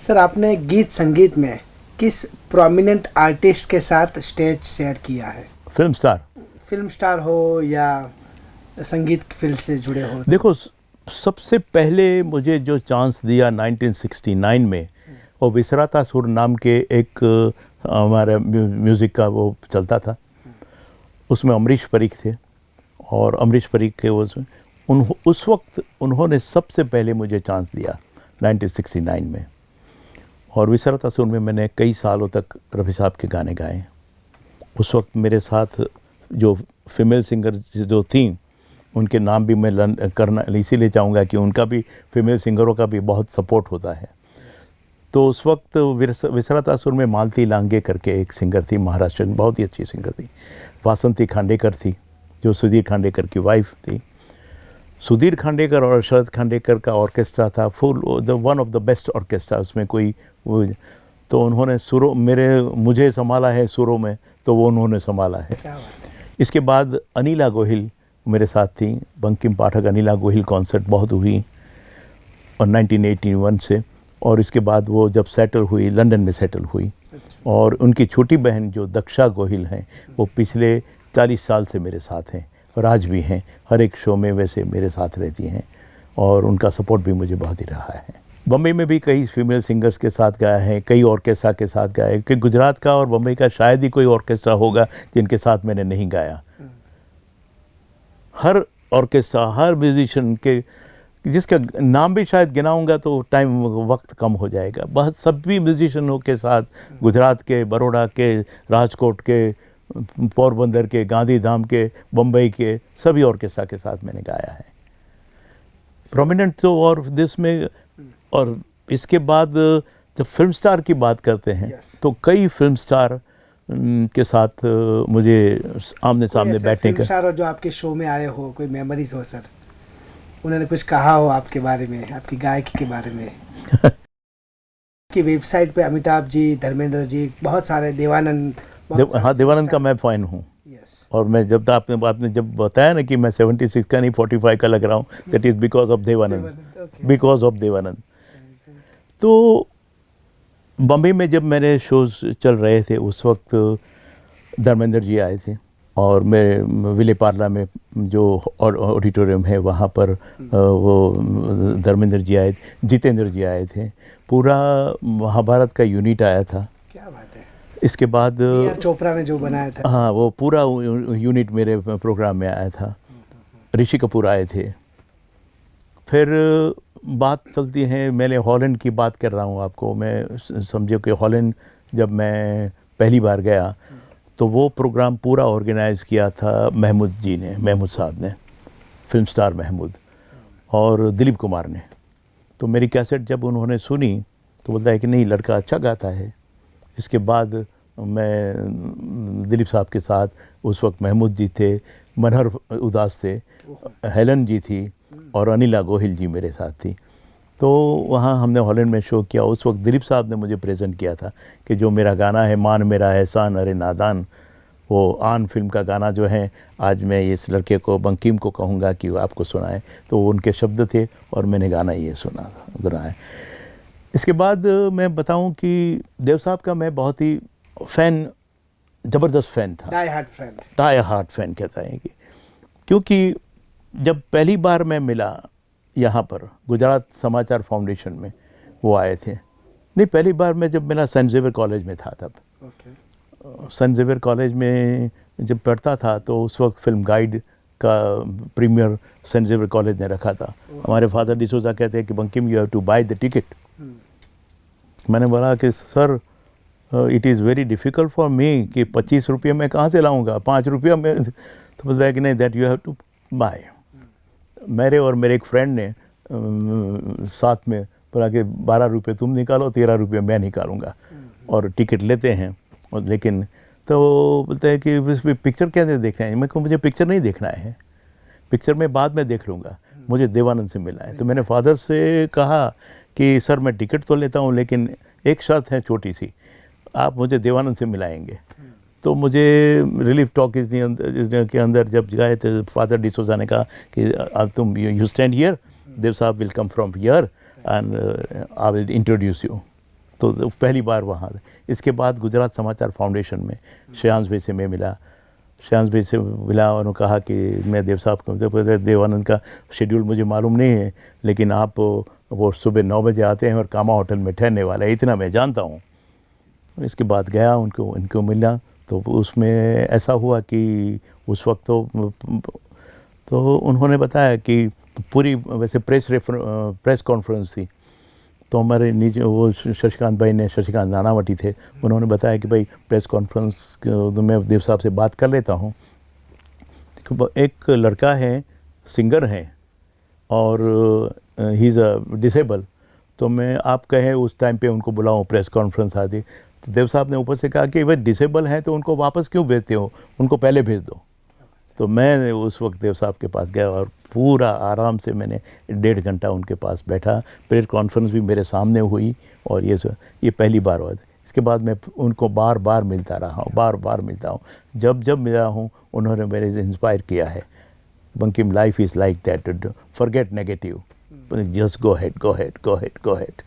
Sir, आपने गीत संगीत में किस प्रोमिनेंट आर्टिस्ट के साथ स्टेज शेयर किया है? फिल्म स्टार हो या संगीत फील्ड से जुड़े हो? देखो, सबसे पहले मुझे जो चांस दिया 1969 में, वो विसराता सुर नाम के एक हमारा म्यूज़िक का वो चलता था, उसमें अमरीश परीख थे। और अमरीश परीख के उस वक्त उन्होंने सबसे पहले मुझे चांस दिया 1969 में। और विसराता सुर में मैंने कई सालों तक रफ़ी साहब के गाने गाए। उस वक्त मेरे साथ जो फीमेल सिंगर जो थी, उनके नाम भी मैं करना इसीलिए चाहूँगा कि उनका भी, फीमेल सिंगरों का भी बहुत सपोर्ट होता है। तो उस वक्त विसराता सुर में मालती लांगे करके एक सिंगर थी, महाराष्ट्र में, बहुत ही अच्छी सिंगर थी। वासंती खांडेकर थी, जो सुधीर खांडेकर की वाइफ थी। सुधीर खांडेकर और शरद खांडेकर का ऑर्केस्ट्रा था, full one of the best orchestra, उसमें कोई वो। तो उन्होंने सुरों मुझे संभाला है सुरों में, तो वो उन्होंने संभाला है। इसके बाद अनिला गोहिल मेरे साथ थी, बंकिम पाठक अनिला गोहिल कॉन्सर्ट बहुत हुई और 1981 से। और इसके बाद वो जब सेटल हुई, लंदन में सेटल हुई। और उनकी छोटी बहन जो दक्षा गोहिल हैं, वो पिछले 40 साल से मेरे साथ हैं और आज भी हैं, हर एक शो में वैसे मेरे साथ रहती हैं। और उनका सपोर्ट भी मुझे बहुत ही रहा है। बम्बई में भी कई फीमेल सिंगर्स के साथ गाया है, कई ऑर्केस्ट्रा के साथ गाया है, कि गुजरात का और बम्बई का शायद ही कोई ऑर्केस्ट्रा होगा जिनके साथ मैंने नहीं गाया। हर ऑर्केस्ट्रा, हर म्यूजिशियन के जिसका नाम भी शायद गिनाऊंगा तो वक्त कम हो जाएगा। बहुत सभी म्यूजिशियनों के साथ, गुजरात के, बड़ौदा के, राजकोट के, पोरबंदर के, गांधीधाम के, बम्बई के सभी ऑर्केस्ट्रा के साथ मैंने गाया है। प्रोमिनेंट तो और दिस में। और इसके बाद जब फिल्म स्टार की बात करते हैं, तो कई फिल्म स्टार के साथ मुझे आमने सामने बैठने का। फिल्म स्टार और जो आपके शो में आए हो, कोई मेमोरीज हो सर, उन्होंने कुछ कहा हो आपके बारे में, आपकी गायकी के बारे में? की वेबसाइट पे अमिताभ जी, धर्मेंद्र जी, बहुत सारे, देवानंद। हाँ, देवानंद का मैं फ़ैन हूँ। और मैं जब आपने जब बताया ना कि मैं 76 का नहीं 45 का लग रहा हूँ, that is because of Dev Anand. तो बम्बई में जब मेरे शोज़ चल रहे थे, उस वक्त धर्मेंद्र जी आए थे। और मेरे विले पार्ला में जो ऑडिटोरियम है, वहाँ पर वो धर्मेंद्र जी आए, जितेंद्र जी आए थे। पूरा महाभारत का यूनिट आया था। क्या बात है। इसके बाद चोपड़ा ने जो बनाया था, हाँ, वो पूरा यूनिट मेरे प्रोग्राम में आया था। ऋषि कपूर आए थे। फिर बात चलती है, मैंने हॉलैंड की बात कर रहा हूँ आपको। मैं समझो कि हॉलैंड जब मैं पहली बार गया, तो वो प्रोग्राम पूरा ऑर्गेनाइज़ किया था महमूद साहब ने, फिल्म स्टार महमूद, और दिलीप कुमार ने। तो मेरी कैसेट जब उन्होंने सुनी तो बोलता है कि नहीं, लड़का अच्छा गाता है। इसके बाद मैं दिलीप साहब के साथ, उस वक्त महमूद जी थे, मनहर उदास थे, हेलन जी थी और अनिला गोहिल जी मेरे साथ थी। तो वहाँ हमने हॉलैंड में शो किया। उस वक्त दिलीप साहब ने मुझे प्रेजेंट किया था कि जो मेरा गाना है, मान मेरा एहसान अरे नादान, वो आन फिल्म का गाना जो है, आज मैं इस लड़के को, बंकिम को कहूँगा कि वो आपको सुनाए। तो उनके शब्द थे और मैंने गाना ये गुनाया। इसके बाद मैं बताऊं कि देव साहब का मैं बहुत ही फ़ैन, ज़बरदस्त फ़ैन था। डाई हार्ट फ़ैन कहता है कि, क्योंकि जब पहली बार मैं मिला यहाँ पर गुजरात समाचार फाउंडेशन में, वो आए थे। नहीं, पहली बार मैं जब मिला सेंट ज़ेवियर कॉलेज में था तब। सेंट ज़ेवियर कॉलेज में जब पढ़ता था, तो उस वक्त फिल्म गाइड का प्रीमियर सेंट ज़ेवियर कॉलेज ने रखा था। हमारे फादर डिसोजा कहते हैं कि Bankim, you have to buy the ticket. मैंने बोला कि sir, it is very difficult for me कि 25 रुपये में कहाँ से लाऊंगा, 5 रुपये में। तो बोलता है कि नहीं, that you have to buy. मेरे और मेरे एक फ्रेंड ने साथ में बोला कि 12 रुपये तुम निकालो, 13 रुपये मैं निकालूंगा, और टिकट लेते हैं। और लेकिन तो बोलते हैं कि पिक्चर क्या देखना है। मैं कहूँ मुझे पिक्चर नहीं देखना है, पिक्चर मैं बाद में देख लूँगा, मुझे देवानंद से मिलना है। तो मैंने फादर से कहा कि सर, मैं टिकट तो लेता हूँ, लेकिन एक शर्त है छोटी सी, आप मुझे देवानंद से मिलाएंगे। तो मुझे रिलीफ टॉक के अंदर जब गए थे, फादर डिसोजा ने कहा कि अब तुम यू स्टैंड हियर, देव साहब will come from here and I will introduce you. तो पहली बार वहाँ। इसके बाद गुजरात समाचार फाउंडेशन में श्रेयांश भाई से मैं मिला। श्रेयांश भाई से मिला और उन्होंने कहा कि मैं देव साहब को, देवानंद का शेड्यूल मुझे मालूम नहीं है, लेकिन आप वो सुबह 9 बजे आते हैं और कामा होटल में ठहरने वाला है, इतना मैं जानता हूँ। इसके बाद गया उनको मिला, तो उसमें ऐसा हुआ कि उस वक्त तो उन्होंने बताया कि पूरी वैसे प्रेस कॉन्फ्रेंस थी, तो हमारे नीचे वो शशिकांत भाई ने, शशिकांत नानावटी थे, उन्होंने बताया कि भाई प्रेस कॉन्फ्रेंस में देव साहब से बात कर लेता हूँ। एक लड़का है, सिंगर है और ही इज़ अ डिसेबल, तो मैं आप कहें उस टाइम पे उनको बुलाऊँ, प्रेस कॉन्फ्रेंस आदि। तो देव साहब ने ऊपर से कहा कि भाई डिसेबल हैं तो उनको वापस क्यों भेजते हो, उनको पहले भेज दो। तो मैं उस वक्त देव साहब के पास गया और पूरा आराम से मैंने 1.5 घंटा उनके पास बैठा। प्रेस कॉन्फ्रेंस भी मेरे सामने हुई और ये पहली बार हुआ। इसके बाद मैं उनको बार बार मिलता रहा हूँ, बार बार मिलता हूँ। जब मिला हूँ उन्होंने मेरे से इंस्पायर किया है, Bankim life is like that, forget negative, just go head, go head, go head, go head.